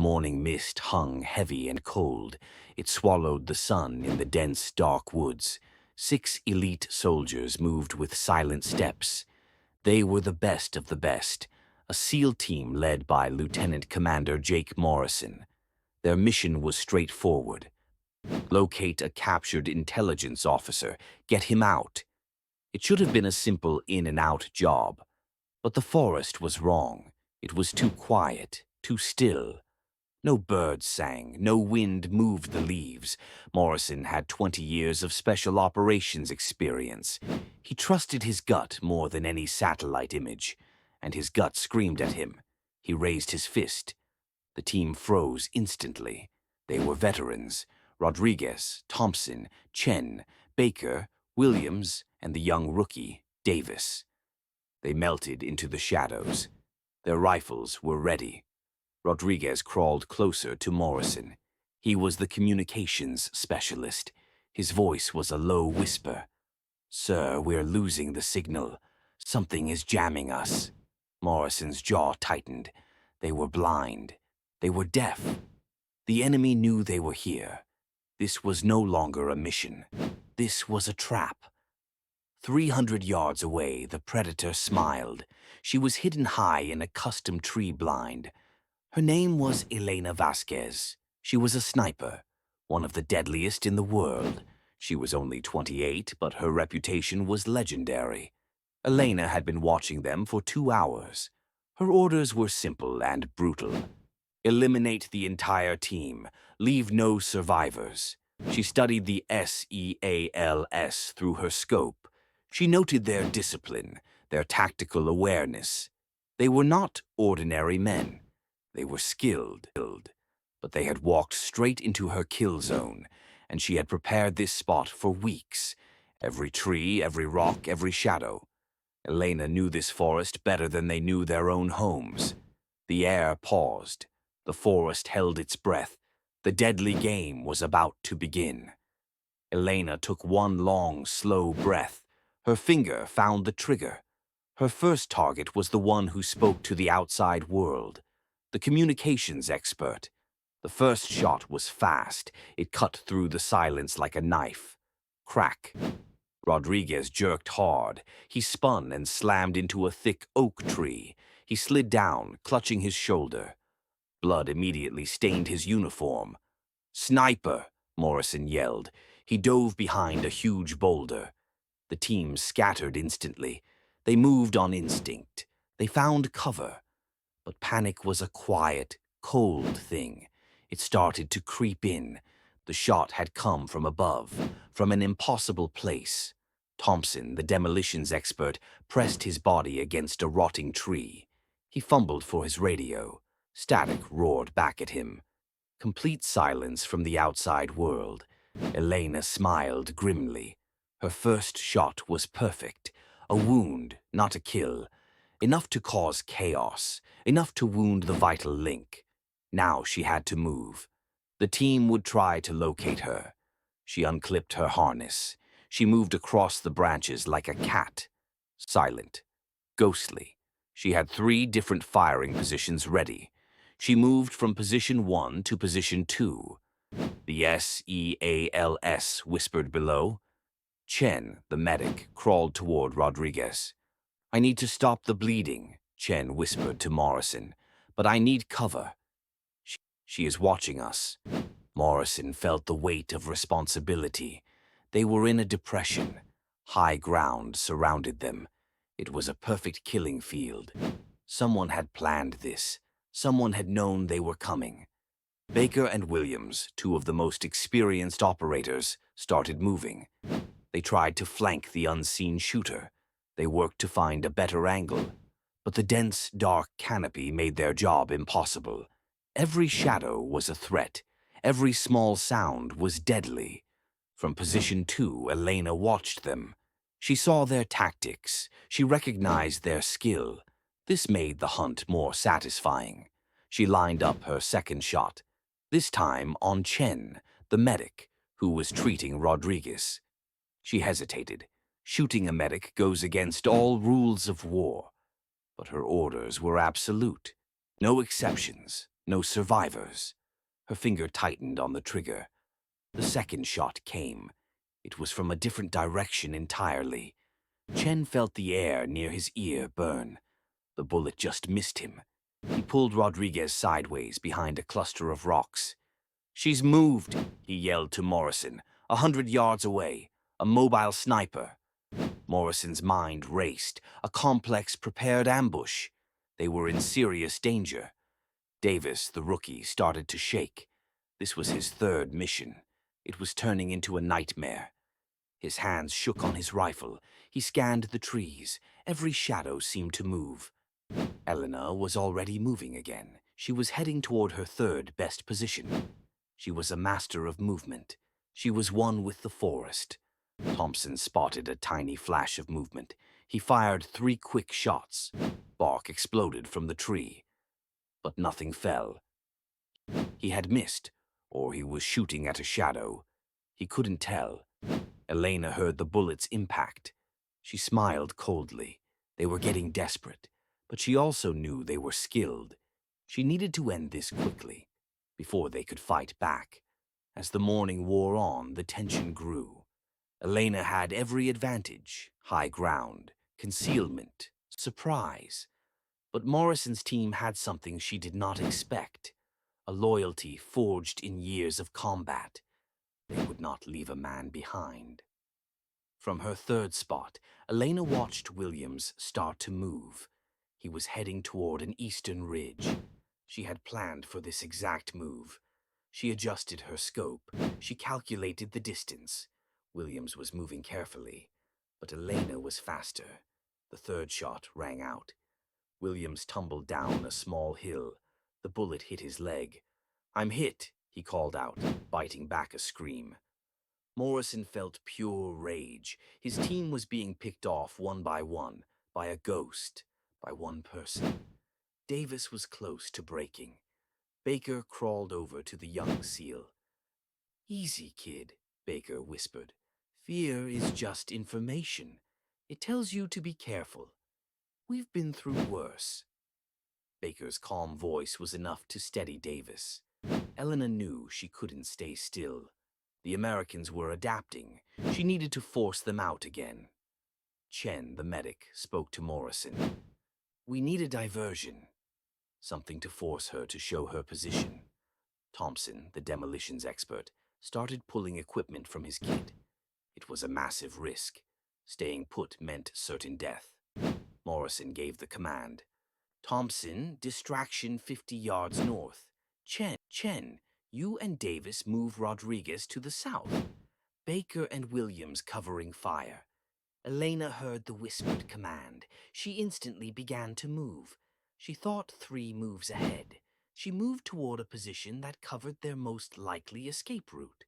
morning mist hung heavy and cold. It swallowed the sun in the dense, dark woods. 6 elite soldiers moved with silent steps. They were the best of the best, a SEAL team led by Lieutenant Commander Jake Morrison. Their mission was straightforward. Locate a captured intelligence officer. Get him out. It should have been a simple in-and-out job. But the forest was wrong. It was too quiet, too still. No birds sang, no wind moved the leaves. Morrison had 20 years of special operations experience. He trusted his gut more than any satellite image, and his gut screamed at him. He raised his fist. The team froze instantly. They were veterans: Rodriguez, Thompson, Chen, Baker, Williams, and the young rookie, Davis. They melted into the shadows. Their rifles were ready. Rodriguez crawled closer to Morrison. He was the communications specialist. His voice was a low whisper. "Sir, we're losing the signal. Something is jamming us." Morrison's jaw tightened. They were blind. They were deaf. The enemy knew they were here. This was no longer a mission. This was a trap. 300 yards away, the predator smiled. She was hidden high in a custom tree blind. Her name was Elena Vasquez. She was a sniper, one of the deadliest in the world. She was only 28, but her reputation was legendary. Elena had been watching them for 2 hours. Her orders were simple and brutal. Eliminate the entire team. Leave no survivors. She studied the SEALs through her scope. She noted their discipline, their tactical awareness. They were not ordinary men. They were skilled, but they had walked straight into her kill zone, and she had prepared this spot for weeks. Every tree, every rock, every shadow. Elena knew this forest better than they knew their own homes. The air paused. The forest held its breath. The deadly game was about to begin. Elena took one long, slow breath. Her finger found the trigger. Her first target was the one who spoke to the outside world, the communications expert. The first shot was fast. It cut through the silence like a knife. Crack. Rodriguez jerked hard. He spun and slammed into a thick oak tree. He slid down, clutching his shoulder. Blood immediately stained his uniform. "Sniper!" Morrison yelled. He dove behind a huge boulder. The team scattered instantly. They moved on instinct. They found cover. But panic was a quiet, cold thing. It started to creep in. The shot had come from above, from an impossible place. Thompson, the demolitions expert, pressed his body against a rotting tree. He fumbled for his radio. Static roared back at him. Complete silence from the outside world. Elena smiled grimly. Her first shot was perfect. A wound, not a kill. Enough to cause chaos. Enough to wound the vital link. Now she had to move. The team would try to locate her. She unclipped her harness. She moved across the branches like a cat. Silent. Ghostly. She had 3 different firing positions ready. She moved from position 1 to position 2. The SEALs whispered below. Chen, the medic, crawled toward Rodriguez. "I need to stop the bleeding," Chen whispered to Morrison. "But I need cover. She is watching us." Morrison felt the weight of responsibility. They were in a depression. High ground surrounded them. It was a perfect killing field. Someone had planned this. Someone had known they were coming. Baker and Williams, 2 of the most experienced operators, started moving. They tried to flank the unseen shooter. They worked to find a better angle. But the dense, dark canopy made their job impossible. Every shadow was a threat. Every small sound was deadly. From position 2, Elena watched them. She saw their tactics. She recognized their skill. This made the hunt more satisfying. She lined up her second shot, this time on Chen, the medic, who was treating Rodriguez. She hesitated. Shooting a medic goes against all rules of war. But her orders were absolute. No exceptions, No survivors. Her finger tightened on the trigger. The second shot came. It was from a different direction entirely. Chen felt the air near his ear burn. The bullet just missed him. He pulled Rodriguez sideways behind a cluster of rocks. "She's moved," he yelled to Morrison, 100 yards away. "A mobile sniper." Morrison's mind raced. A complex, prepared ambush. They were in serious danger. Davis, the rookie, started to shake. This was his third mission. It was turning into a nightmare. His hands shook on his rifle. He scanned the trees. Every shadow seemed to move. Elena was already moving again. She was heading toward her third best position. She was a master of movement. She was one with the forest. Thompson spotted a tiny flash of movement. He fired 3 quick shots. Bark exploded from the tree. But nothing fell. He had missed, or he was shooting at a shadow. He couldn't tell. Elena heard the bullet's impact. She smiled coldly. They were getting desperate, but she also knew they were skilled. She needed to end this quickly, before they could fight back. As the morning wore on, the tension grew. Elena had every advantage: high ground, concealment, surprise. But Morrison's team had something she did not expect: a loyalty forged in years of combat. They would not leave a man behind. From her third spot, Elena watched Williams start to move. He was heading toward an eastern ridge. She had planned for this exact move. She adjusted her scope. She calculated the distance. Williams was moving carefully, but Elena was faster. The third shot rang out. Williams tumbled down a small hill. The bullet hit his leg. "I'm hit," he called out, biting back a scream. Morrison felt pure rage. His team was being picked off one, by a ghost, by one person. Davis was close to breaking. Baker crawled over to the young SEAL. "Easy, kid," Baker whispered. "Fear is just information. It tells you to be careful. We've been through worse." Baker's calm voice was enough to steady Davis. Elena knew she couldn't stay still. The Americans were adapting. She needed to force them out again. Chen, the medic, spoke to Morrison. "We need a diversion." Something to force her to show her position. Thompson, the demolitions expert, started pulling equipment from his kit. It was a massive risk. Staying put meant certain death. Morrison gave the command. "Thompson, distraction 50 yards north. Chen, you and Davis move Rodriguez to the south. Baker and Williams covering fire." Elena heard the whispered command. She instantly began to move. She thought 3 moves ahead. She moved toward a position that covered their most likely escape route.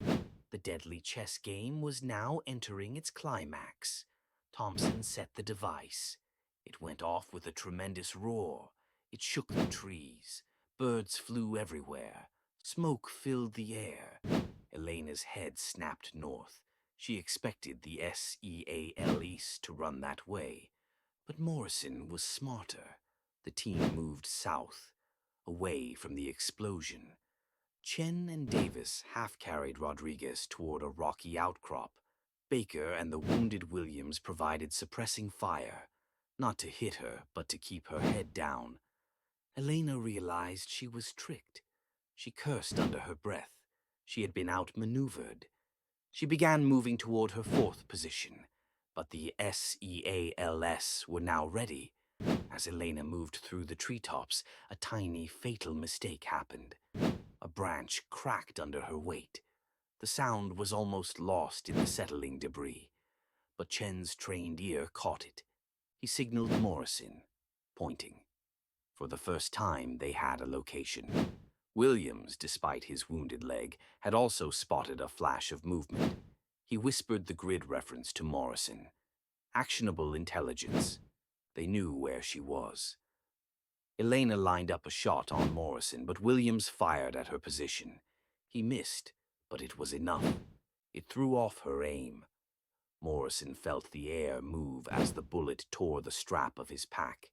The deadly chess game was now entering its climax. Thompson set the device. It went off with a tremendous roar. It shook the trees. Birds flew everywhere. Smoke filled the air. Elena's head snapped north. She expected the SEAL East to run that way. But Morrison was smarter. The team moved south, away from the explosion. Chen and Davis half-carried Rodriguez toward a rocky outcrop. Baker and the wounded Williams provided suppressing fire, not to hit her, but to keep her head down. Elena realized she was tricked. She cursed under her breath. She had been outmaneuvered. She began moving toward her 4th position, but the SEALs were now ready. As Elena moved through the treetops, a tiny, fatal mistake happened. A branch cracked under her weight. The sound was almost lost in the settling debris, but Chen's trained ear caught it. He signaled Morrison, pointing. For the first time, they had a location. Williams, despite his wounded leg, had also spotted a flash of movement. He whispered the grid reference to Morrison. Actionable intelligence. They knew where she was. Elena lined up a shot on Morrison, but Williams fired at her position. He missed, but it was enough. It threw off her aim. Morrison felt the air move as the bullet tore the strap of his pack.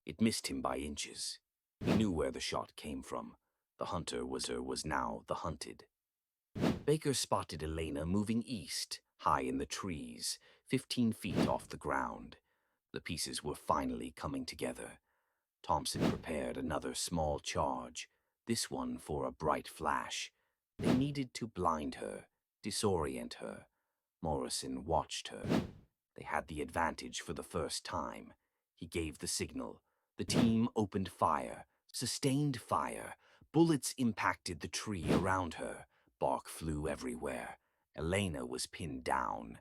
It missed him by inches. He knew where the shot came from. The hunter was now the hunted. Baker spotted Elena moving east, high in the trees, 15 feet off the ground. The pieces were finally coming together. Thompson prepared another small charge, this one for a bright flash. They needed to blind her, disorient her. Morrison watched her. They had the advantage for the first time. He gave the signal. The team opened fire, sustained fire. Bullets impacted the tree around her. Bark flew everywhere. Elena was pinned down.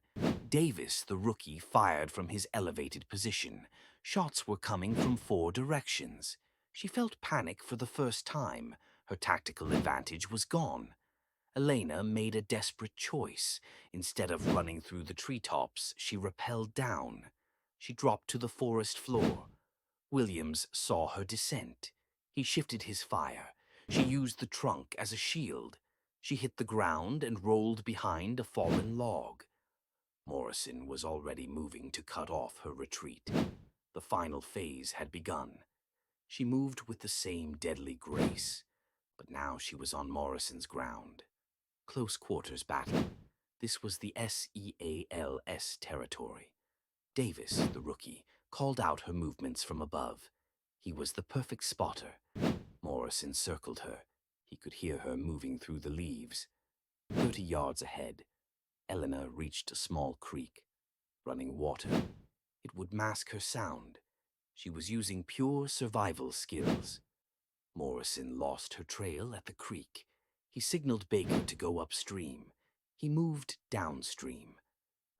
Davis, the rookie, fired from his elevated position. Shots were coming from 4 directions. She felt panic for the first time. Her tactical advantage was gone. Elena made a desperate choice. Instead of running through the treetops, she rappelled down. She dropped to the forest floor. Williams saw her descent. He shifted his fire. She used the trunk as a shield. She hit the ground and rolled behind a fallen log. Morrison was already moving to cut off her retreat. The final phase had begun. She moved with the same deadly grace, but now she was on Morrison's ground. Close quarters battle. This was the SEALS territory. Davis, the rookie, called out her movements from above. He was the perfect spotter. Morrison circled her. He could hear her moving through the leaves. 30 yards ahead, Elena reached a small creek, running water. It would mask her sound. She was using pure survival skills. Morrison lost her trail at the creek. He signaled Baker to go upstream. He moved downstream.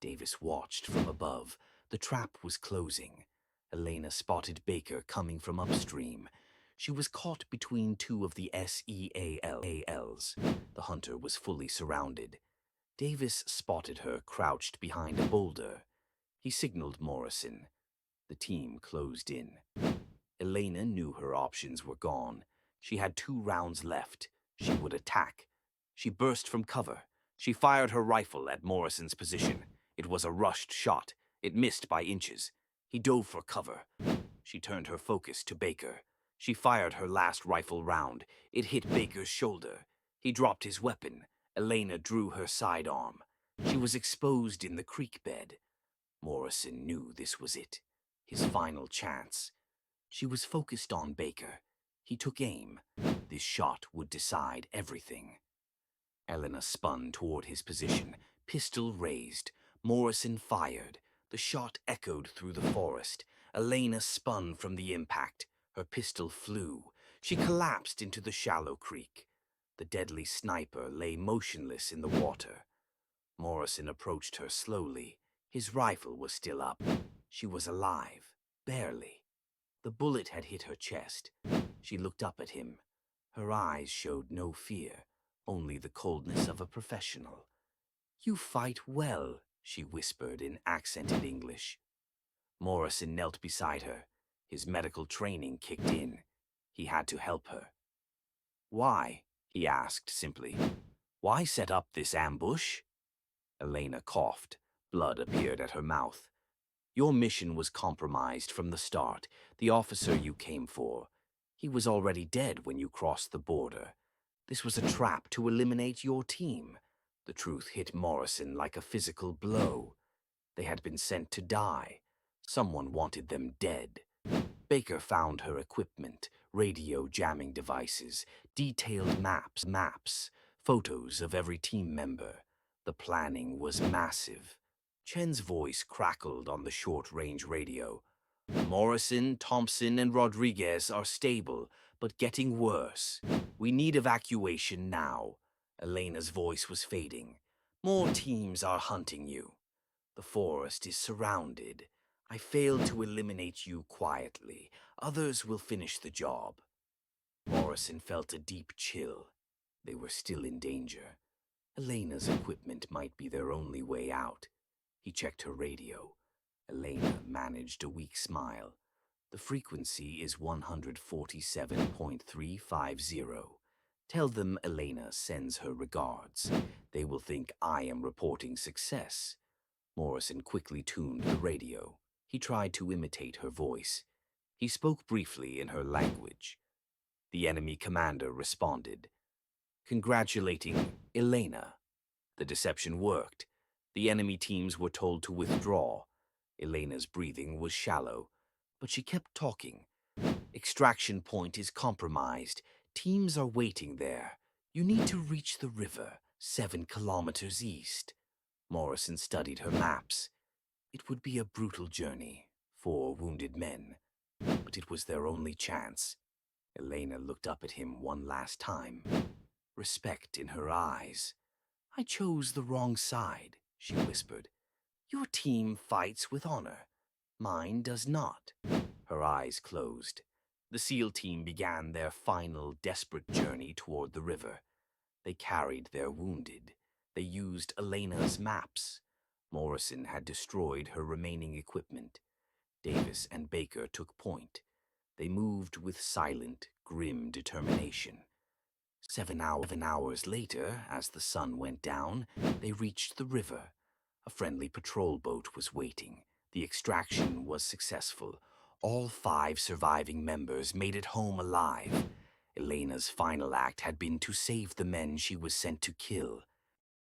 Davis watched from above. The trap was closing. Elena spotted Baker coming from upstream. She was caught between 2 of the SEALs. The hunter was fully surrounded. Davis spotted her crouched behind a boulder. He signaled Morrison. The team closed in. Elena knew her options were gone. She had 2 rounds left. She would attack. She burst from cover. She fired her rifle at Morrison's position. It was a rushed shot. It missed by inches. He dove for cover. She turned her focus to Baker. She fired her last rifle round. It hit Baker's shoulder. He dropped his weapon. Elena drew her sidearm. She was exposed in the creek bed. Morrison knew this was it, his final chance. She was focused on Baker. He took aim. This shot would decide everything. Elena spun toward his position, pistol raised. Morrison fired. The shot echoed through the forest. Elena spun from the impact. Her pistol flew. She collapsed into the shallow creek. The deadly sniper lay motionless in the water. Morrison approached her slowly. His rifle was still up. She was alive, barely. The bullet had hit her chest. She looked up at him. Her eyes showed no fear, only the coldness of a professional. "You fight well," she whispered in accented English. Morrison knelt beside her. His medical training kicked in. He had to help her. "Why?" he asked simply. "Why set up this ambush?" Elena coughed. Blood appeared at her mouth. "Your mission was compromised from the start. The officer you came for. He was already dead when you crossed the border. This was a trap to eliminate your team." The truth hit Morrison like a physical blow. They had been sent to die. Someone wanted them dead. Baker found her equipment, radio jamming devices, detailed maps, photos of every team member. The planning was massive. Chen's voice crackled on the short-range radio. "Morrison, Thompson, and Rodriguez are stable, but getting worse. We need evacuation now." Elena's voice was fading. "More teams are hunting you. The forest is surrounded. I failed to eliminate you quietly. Others will finish the job." Morrison felt a deep chill. They were still in danger. Elena's equipment might be their only way out. He checked her radio. Elena managed a weak smile. "The frequency is 147.350. Tell them Elena sends her regards. They will think I am reporting success." Morrison quickly tuned the radio. He tried to imitate her voice. He spoke briefly in her language. the enemy commander responded, congratulating Elena. The deception worked. The enemy teams were told to withdraw. Elena's breathing was shallow, but she kept talking. Extraction point is compromised. Teams are waiting there. You need to reach the river, 7 kilometers east. Morrison studied her maps. It would be a brutal journey, 4 wounded men, but it was their only chance. Elena looked up at him one last time, respect in her eyes. I chose the wrong side, she whispered. Your team fights with honor. Mine does not. Her eyes closed. The SEAL team began their final, desperate journey toward the river. They carried their wounded. They used Elena's maps. Morrison had destroyed her remaining equipment. Davis and Baker took point. They moved with silent, grim determination. 7 hours later, as the sun went down, they reached the river. A friendly patrol boat was waiting. The extraction was successful. All 5 surviving members made it home alive. Elena's final act had been to save the men she was sent to kill.